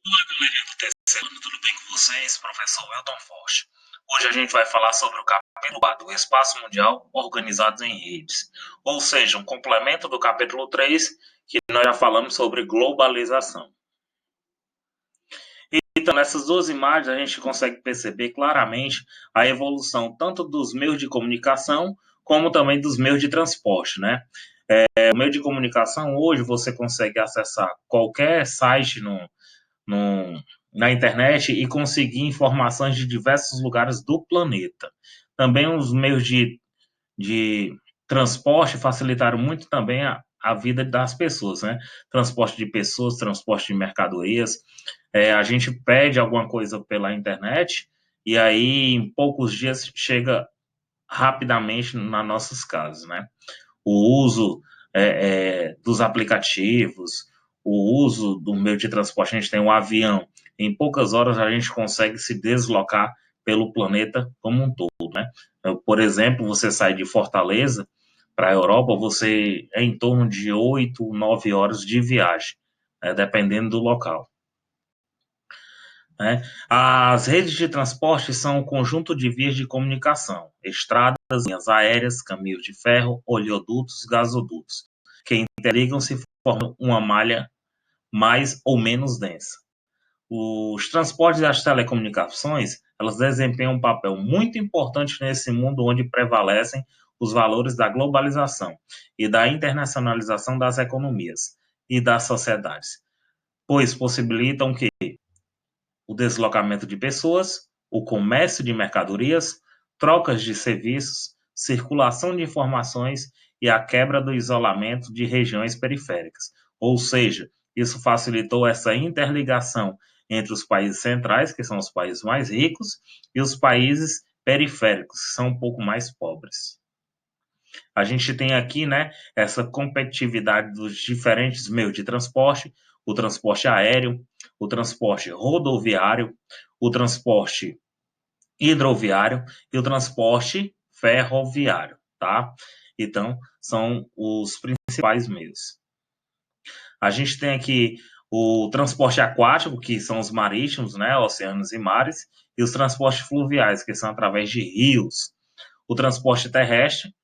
Olá, galerinha do terceiro ano, tudo bem com vocês? Professor Welton Forte. Hoje a gente vai falar sobre o capítulo 4, o Espaço Mundial Organizado em Redes, ou seja, um complemento do capítulo 3, que nós já falamos sobre globalização. Então, nessas duas imagens, a gente consegue perceber claramente a evolução tanto dos meios de comunicação, como também dos meios de transporte, né? O meio de comunicação, hoje, você consegue acessar qualquer site no, na internet e conseguir informações de diversos lugares do planeta. Também os meios de transporte facilitaram muito também a vida das pessoas, né? Transporte de pessoas, transporte de mercadorias. A gente pede alguma coisa pela internet e aí em poucos dias chega rapidamente nas nossas casas, né? O uso dos aplicativos, o uso do meio de transporte, a gente tem um avião, em poucas horas a gente consegue se deslocar pelo planeta como um todo, né? Por exemplo, você sai de Fortaleza para a Europa, você é em torno de 8, 9 horas de viagem, né, dependendo do local. Né? As redes de transporte são um conjunto de vias de comunicação, estradas, linhas aéreas, caminhos de ferro, oleodutos, gasodutos, que interligam-se e formam uma malha mais ou menos densa. Os transportes e as telecomunicações, elas desempenham um papel muito importante nesse mundo onde prevalecem os valores da globalização e da internacionalização das economias e das sociedades, pois possibilitam que o deslocamento de pessoas, o comércio de mercadorias, trocas de serviços, circulação de informações e a quebra do isolamento de regiões periféricas. Ou seja, isso facilitou essa interligação entre os países centrais, que são os países mais ricos, e os países periféricos, que são um pouco mais pobres. A gente tem aqui, né, essa competitividade dos diferentes meios de transporte, o transporte aéreo, o transporte rodoviário, o transporte hidroviário e o transporte ferroviário, tá? Então, são os principais meios. A gente tem aqui o transporte aquático, que são os marítimos, né, oceanos e mares, e os transportes fluviais, que são através de rios. O transporte terrestre,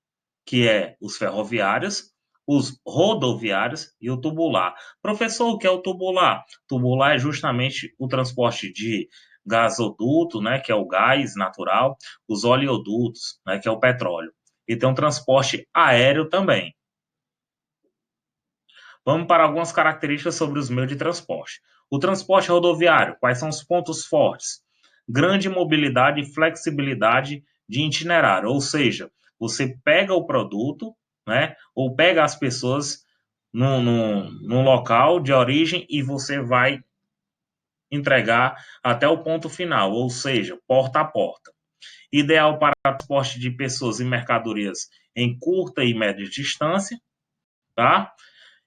que é os ferroviários, os rodoviários e o tubular. Professor, o que é o tubular? Tubular é justamente o transporte de gasoduto, né, que é o gás natural, os oleodutos, né, que é o petróleo. E tem um transporte aéreo também. Vamos para algumas características sobre os meios de transporte. O transporte rodoviário, quais são os pontos fortes? Grande mobilidade e flexibilidade de itinerário, ou seja, você pega o produto, né, ou pega as pessoas no local de origem e você vai entregar até o ponto final, ou seja, porta a porta. Ideal para transporte de pessoas e mercadorias em curta e média distância, tá?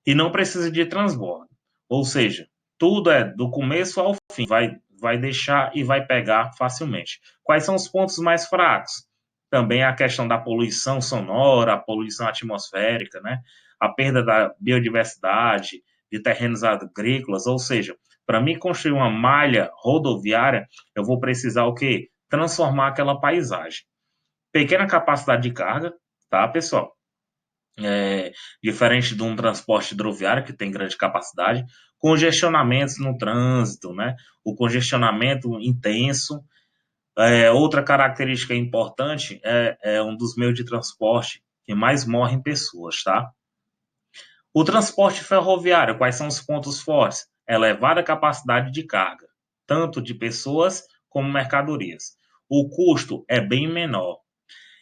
E não precisa de transbordo. Ou seja, tudo é do começo ao fim, vai deixar e vai pegar facilmente. Quais são os pontos mais fracos? Também a questão da poluição sonora, a poluição atmosférica, né? A perda da biodiversidade, de terrenos agrícolas, ou seja, para mim construir uma malha rodoviária, eu vou precisar o quê? Transformar aquela paisagem. Pequena capacidade de carga, tá, pessoal? Diferente de um transporte hidroviário que tem grande capacidade, congestionamentos no trânsito, né? O congestionamento intenso. Outra característica importante é um dos meios de transporte que mais morrem pessoas, tá? O transporte ferroviário, quais são os pontos fortes? Elevada capacidade de carga, tanto de pessoas como mercadorias. O custo é bem menor,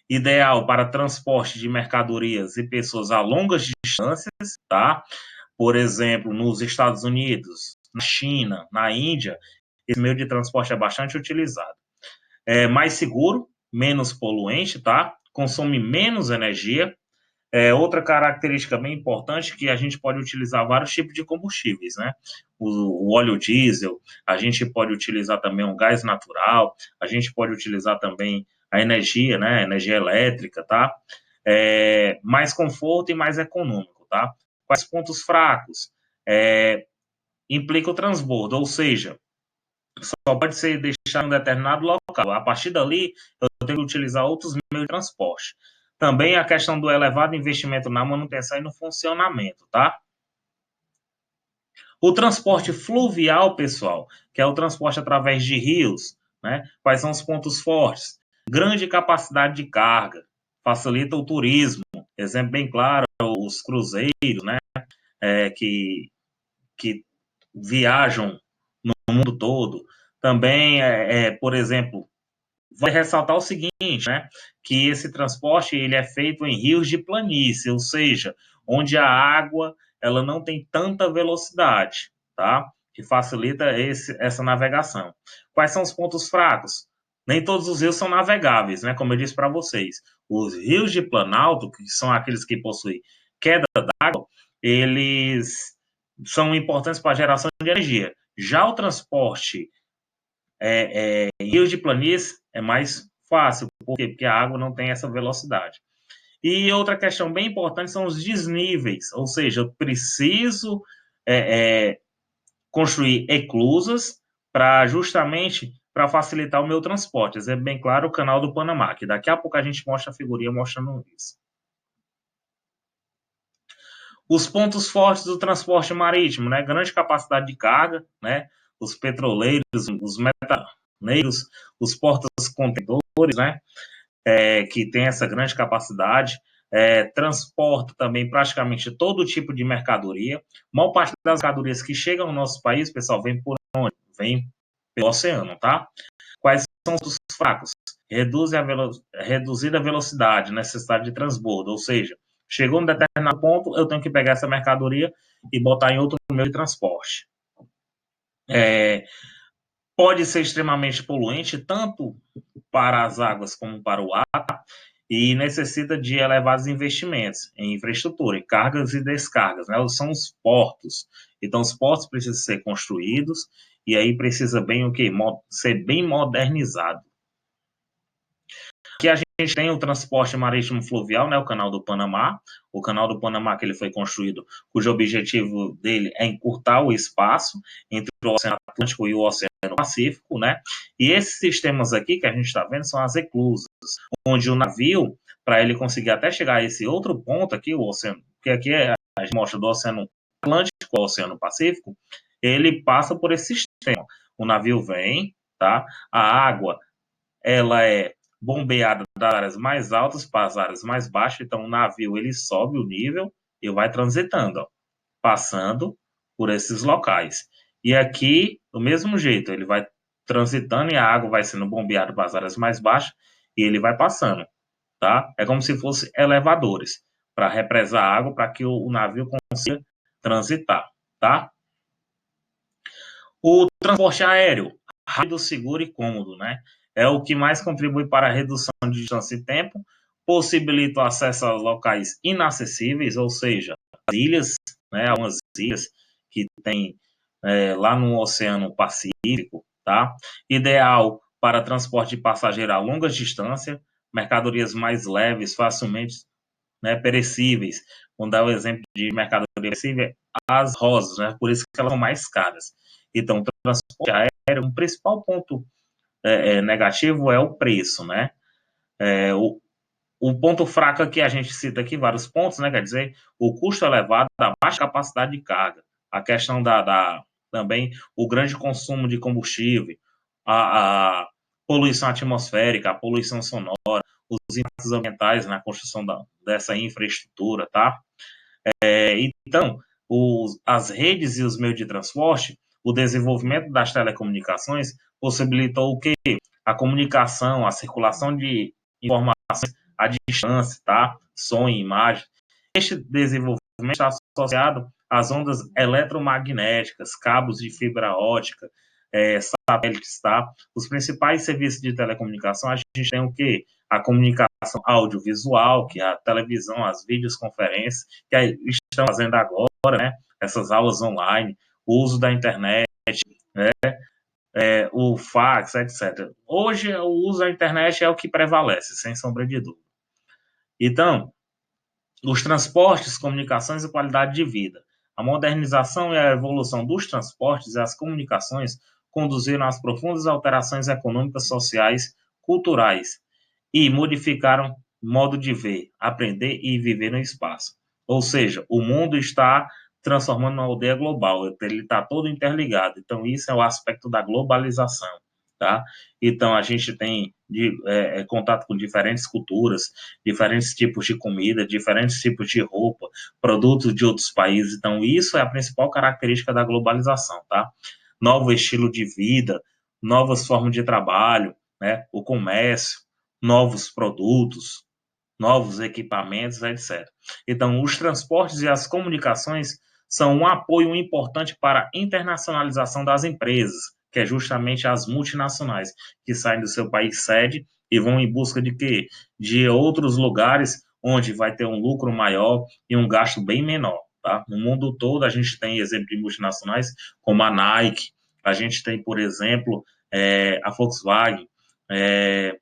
ideal para transporte de mercadorias e pessoas a longas distâncias, tá? Por exemplo, nos Estados Unidos, na China, na Índia, esse meio de transporte é bastante utilizado. É mais seguro, menos poluente, tá? Consome menos energia. Outra característica bem importante é que a gente pode utilizar vários tipos de combustíveis, né? O óleo diesel, a gente pode utilizar também o gás natural, a gente pode utilizar também a energia, né? Energia elétrica, tá? Mais conforto e mais econômico, tá? Quais pontos fracos? Implica o transbordo, ou seja, só pode ser deixado em um determinado local. A partir dali, eu tenho que utilizar outros meios de transporte. Também a questão do elevado investimento na manutenção e no funcionamento, tá? O transporte fluvial, pessoal, que é o transporte através de rios, né? Quais são os pontos fortes? Grande capacidade de carga, facilita o turismo. Exemplo bem claro, os cruzeiros, né? Que viajam no mundo todo. Também, por exemplo, vai ressaltar o seguinte, né? Que esse transporte ele é feito em rios de planície, ou seja, onde a água ela não tem tanta velocidade, tá? Que facilita essa navegação. Quais são os pontos fracos? Nem todos os rios são navegáveis, né? Como eu disse para vocês, os rios de planalto, que são aqueles que possuem queda d'água, eles são importantes para a geração de energia. Já o transporte em rios de planície é mais fácil, porque a água não tem essa velocidade. E outra questão bem importante são os desníveis, ou seja, eu preciso construir eclusas para justamente para facilitar o meu transporte. É bem claro o canal do Panamá, que daqui a pouco a gente mostra a figurinha mostrando isso. Os pontos fortes do transporte marítimo, né? Grande capacidade de carga, né? Os petroleiros, os metaneiros, os portas contentores, né? Que tem essa grande capacidade, transporta também praticamente todo tipo de mercadoria. A maior parte das mercadorias que chegam ao nosso país, pessoal, vem por onde? Vem pelo oceano, tá? Quais são os fracos? Reduzir a velocidade, necessidade de transbordo, ou seja, chegou em um determinado ponto, eu tenho que pegar essa mercadoria e botar em outro meio de transporte. Pode ser extremamente poluente, tanto para as águas como para o ar, e necessita de elevados investimentos em infraestrutura, em cargas e descargas, né? São os portos. Então, os portos precisam ser construídos e aí precisa bem o quê? Ser bem modernizado. Aqui a gente tem o transporte marítimo fluvial, né, o Canal do Panamá. O Canal do Panamá que ele foi construído, cujo objetivo dele é encurtar o espaço entre o Oceano Atlântico e o Oceano Pacífico, né? E esses sistemas aqui que a gente está vendo são as eclusas, onde o navio, para ele conseguir até chegar a esse outro ponto aqui, o oceano, que aqui a gente mostra do Oceano Atlântico ao Oceano Pacífico, ele passa por esse sistema. O navio vem, tá? A água, ela é bombeada das áreas mais altas para as áreas mais baixas, então o navio ele sobe o nível e vai transitando, ó, passando por esses locais. E aqui, do mesmo jeito, ele vai transitando e a água vai sendo bombeada para as áreas mais baixas e ele vai passando, tá? É como se fosse elevadores para represar a água para que o navio consiga transitar, tá? O transporte aéreo, rápido, seguro e cômodo, né? É o que mais contribui para a redução de distância e tempo, possibilita o acesso a locais inacessíveis, ou seja, as ilhas, né? Algumas ilhas que tem lá no Oceano Pacífico, tá? Ideal para transporte de passageiro a longas distâncias, mercadorias mais leves, facilmente, né, perecíveis. Vamos dar o exemplo de mercadoria perecível, as rosas, né? Por isso que elas são mais caras. Então, o transporte aéreo, o principal ponto negativo é o preço, né? É, o ponto fraco que a gente cita aqui, vários pontos, né? Quer dizer, o custo elevado, a baixa capacidade de carga, a questão também o grande consumo de combustível, a poluição atmosférica, a poluição sonora, os impactos ambientais na construção dessa infraestrutura, tá? Então, as redes e os meios de transporte, o desenvolvimento das telecomunicações possibilitou o quê? A comunicação, a circulação de informações à distância, tá? Som e imagem. Este desenvolvimento está associado às ondas eletromagnéticas, cabos de fibra ótica, satélites, tá? Os principais serviços de telecomunicação, a gente tem o quê? A comunicação audiovisual, que é a televisão, as videoconferências, que estão fazendo agora, né? Essas aulas online, o uso da internet, né? O fax, etc. Hoje, o uso da internet é o que prevalece, sem sombra de dúvida. Então, os transportes, comunicações e qualidade de vida. A modernização e a evolução dos transportes e as comunicações conduziram às profundas alterações econômicas, sociais, culturais e modificaram modo de ver, aprender e viver no espaço. Ou seja, o mundo está transformando uma aldeia global, ele está todo interligado. Então, isso é o aspecto da globalização, tá? Então, a gente tem contato com diferentes culturas, diferentes tipos de comida, diferentes tipos de roupa, produtos de outros países. Então, isso é a principal característica da globalização, tá? Novo estilo de vida, novas formas de trabalho, né? O comércio, novos produtos, novos equipamentos, etc. Então, os transportes e as comunicações são um apoio importante para a internacionalização das empresas, que é justamente as multinacionais, que saem do seu país sede e vão em busca de quê? De outros lugares onde vai ter um lucro maior e um gasto bem menor. Tá? No mundo todo, a gente tem exemplo de multinacionais como a Nike, a gente tem, por exemplo, a Volkswagen, é,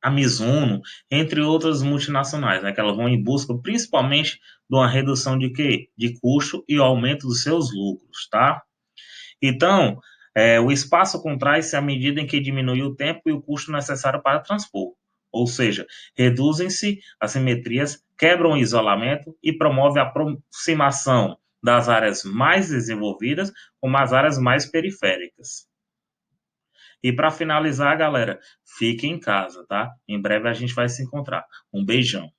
a Mizuno, entre outras multinacionais, né, que elas vão em busca principalmente de uma redução de quê? De custo e aumento dos seus lucros, tá? Então, o espaço contrai-se à medida em que diminui o tempo e o custo necessário para transpor, ou seja, reduzem-se as simetrias, quebram o isolamento e promove a aproximação das áreas mais desenvolvidas com as áreas mais periféricas. E para finalizar, galera, fique em casa, tá? Em breve a gente vai se encontrar. Um beijão.